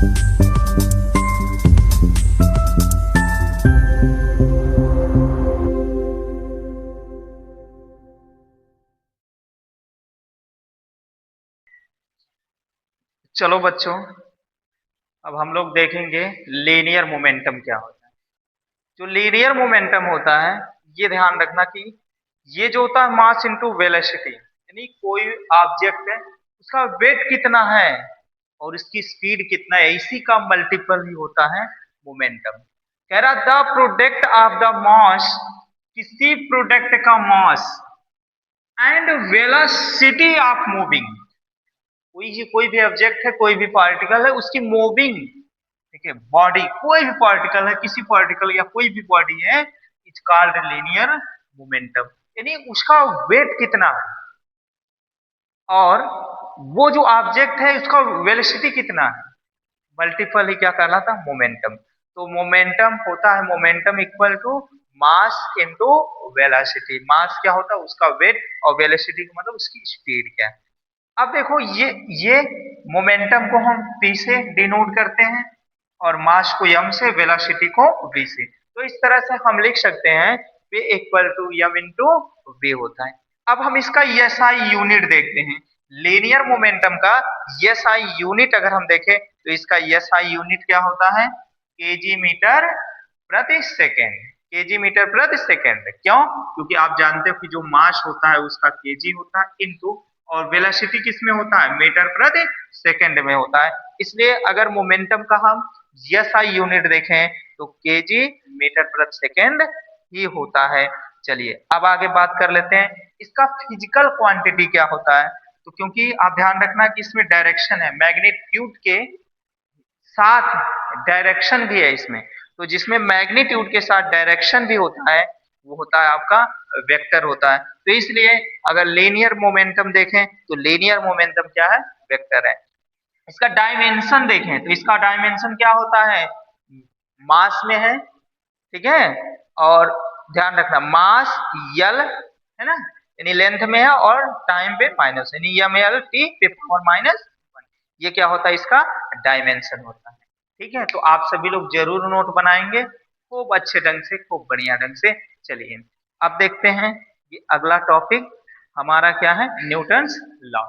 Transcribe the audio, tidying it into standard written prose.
चलो बच्चों, अब हम लोग देखेंगे लीनियर मोमेंटम क्या होता है। जो लीनियर मोमेंटम होता है, ये ध्यान रखना कि ये जो होता है मास इनटू वेलोसिटी, यानी कोई ऑब्जेक्ट है उसका वेट कितना है और इसकी स्पीड कितना है, इसी का मल्टीपल ही होता है मोमेंटम। कह रहा the product of the mass, किसी प्रोडक्ट का mass and velocity of moving, कोई भी ऑब्जेक्ट है, कोई भी पार्टिकल है, उसकी मूविंग, ठीक है, बॉडी, कोई भी पार्टिकल है, किसी पार्टिकल या कोई भी बॉडी है, इट्स कॉल्ड लीनियर मोमेंटम, यानी उसका वेट कितना है और वो जो ऑब्जेक्ट है उसका वेलोसिटी कितना है, मल्टीपल ही क्या कहलाता है, मोमेंटम। तो मोमेंटम होता है, momentum equal to mass into velocity. Mass क्या होता है, उसका वेट, और वेलोसिटी का मतलब उसकी स्पीड क्या है। अब देखो ये मोमेंटम को हम p से डिनोट करते हैं और मास को m से, वेलोसिटी को v से। तो इस तरह से हम लिख सकते हैं v equal to m into v होता है। अब हम इसका SI यूनिट देखते हैं। लीनियर मोमेंटम का SI यूनिट अगर हम देखें तो इसका SI यूनिट क्या होता है, केजी मीटर प्रति सेकेंड। केजी मीटर प्रति सेकेंड क्यों, क्योंकि आप जानते हो कि जो मास होता है उसका केजी होता है इनटू, और वेलोसिटी किस में होता है, मीटर प्रति सेकंड में होता है। इसलिए अगर मोमेंटम का हम SI यूनिट देखें तो केजी मीटर प्रति सेकंड ही होता है। चलिए अब आगे बात कर लेते हैं इसका फिजिकल क्वांटिटी क्या होता है। तो क्योंकि आप ध्यान रखना कि इसमें डायरेक्शन है, मैग्नीट्यूड के साथ डायरेक्शन भी है इसमें, तो जिसमें मैग्नीट्यूड के साथ डायरेक्शन भी होता है वो होता है आपका वेक्टर होता है। तो इसलिए अगर लीनियर मोमेंटम देखें तो लीनियर मोमेंटम क्या है, वेक्टर है। इसका डायमेंशन देखें तो इसका डायमेंशन क्या होता है, मास में है, ठीक है, और ध्यान रखना मास यल है ना, यानी लेंथ में है, और टाइम पे माइनस, यानी ml/t पे पावर -1, ये क्या होता है, इसका डायमेंशन होता है। ठीक है, तो आप सभी लोग जरूर नोट बनाएंगे खूब अच्छे ढंग से, खूब बढ़िया ढंग से। चलिए अब देखते हैं कि अगला टॉपिक हमारा क्या है, न्यूटन्स लॉ।